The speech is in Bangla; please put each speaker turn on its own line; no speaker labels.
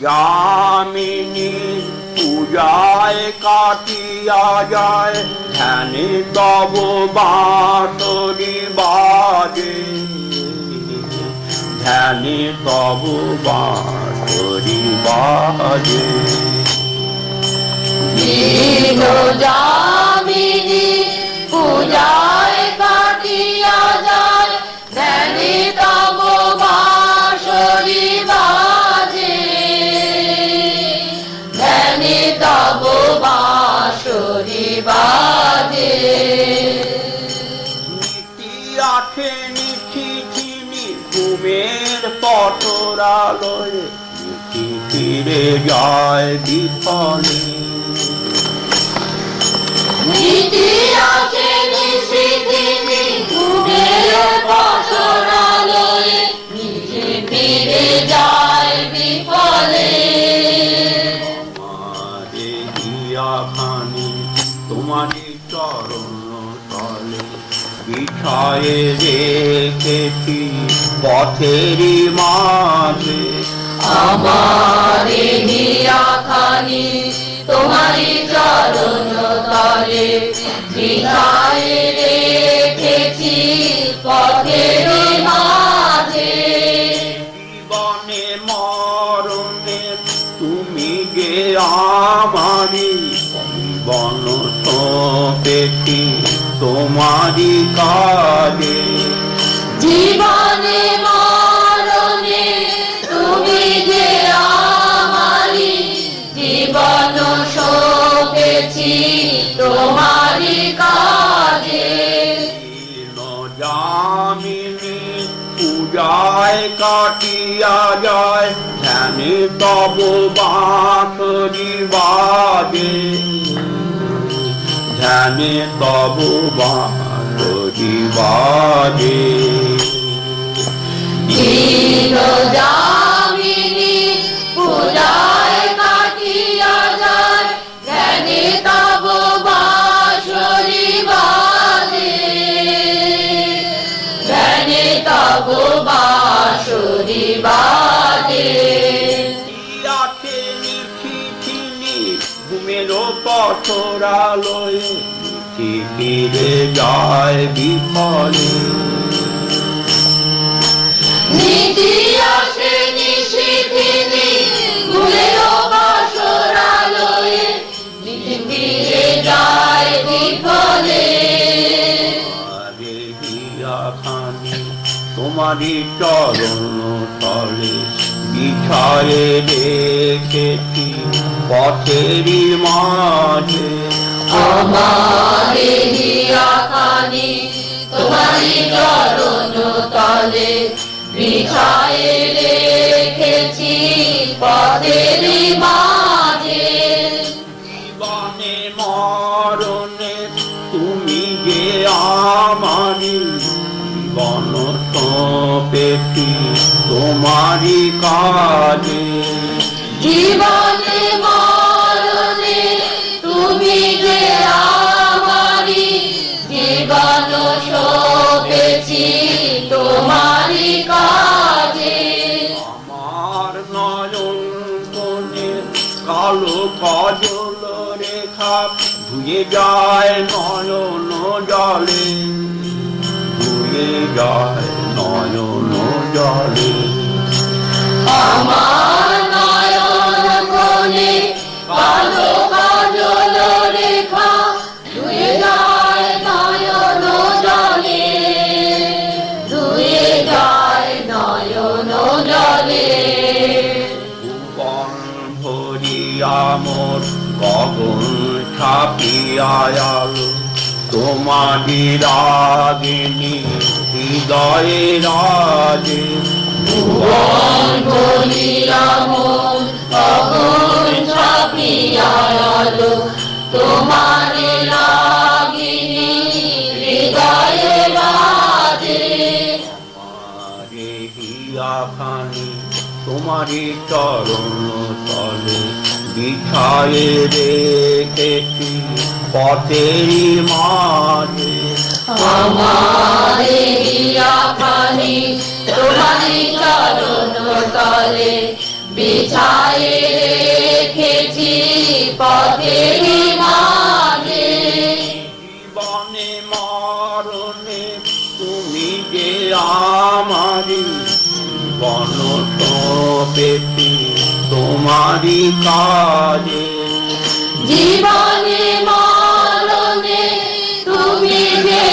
যামিনী পূজায় কাটিয়া যায়, ধ্যানে তব বাঁশরি বাজে, ধ্যানে তব বাঁশরি বাজে।
যামিনী পূজায় কাটিয়া যায়, ধ্যানে তব বাঁশরি বাজে, ধ্যানে তব বাঁশরি বাজে।
নীতি আঠে নিঠি চিনি ঘুমের পটরালয়ে, নিঠি ফিরে যায় বিফলে।
নীতি আঠে নিঠি চিনি ঘুমের পটরালয়ে, নিঠি ফিরে যায় বিফলে।
তোমারে হিয়াখানি তোমারি চরণ তলে, বিছায়ে রেখেছি পথেরই মাঝে।
আমার হিয়াখানি তোমারি চরণ তলে, বিছায়ে রেখেছি পথের মাঝে।
জীবনে মরণে তুমি যে আমারি, জীবন সঁপেছি তোমারি কাজে।
জীবনে মরণে তুমি যে আমারি, জীবন সঁপেছি তোমারি কাজে।
যামিনী পূজায় কাটিয়া যায়, ধ্যানে তব বাঁশরি বাজে, ধ্যানে তব বাঁশরি বাজে।
যামিনী পূজায় কাটিয়া যায়, ধ্যানে তব বাঁশরি বাজে, ধ্যানে তব বাঁশরি বাজে।
আঠে নিঠি চিনি ঘুমের পটরালয়ে, নিঠি ফিরে যায় বিফলে।
নীতি আসে নিশিথিনী ঘুমের পটরালয়ে, নিঠি ফিরে যায় বিফলে।
আরে হিয়াখানি তোমারি চরণ তলে, বিছায়ে রেখেছি পথেরই মাঝে।
আমার হিয়াখানি তোমারি চরণ তলে, বিছায়ে রেখেছি পথের মাঝে।
জীবনে মরণে তুমি যে আমারি, জীবন সঁপেছি তোমারি কাজে।
জীবনে মরণে তুমি যে আমারি, জীবন সঁপেছি তোমারি কাজে।
আমার নয়ন কোণে কালো কাজল রেখা, ধুয়ে যায় নয়ন জলে, ধুয়ে যায় নয়ন জলে।
আমার নয়ন কোণে কালো কাজল রেখা, ধুয়ে যায় নয়ন জলে, ধুয়ে যায় নয়ন জলে।
ভুবন ভরিয়া মোর গগন ছাপিয়া আলো, তোমারি রাগিনী হৃদয়ে রাজে।
ভুবন ভরিয়া মোর গগন ছাপিয়া আলো, তোমারি রাগিনী হৃদয়ে রাজে।
তোমারে হিয়াখানি তোমারি চরণ তলে, বিছায়ে রেখেছি পথেরই মাঝে।
আমার হিয়াখানি তোমারি চরণ তলে, বিছায়ে রেখেছি পথের মাঝে।
জীবনে মরণে তুমি যে আমারি জীবন সপেছি তোমারি কাজে।
জীবনে মরণে তুমি যে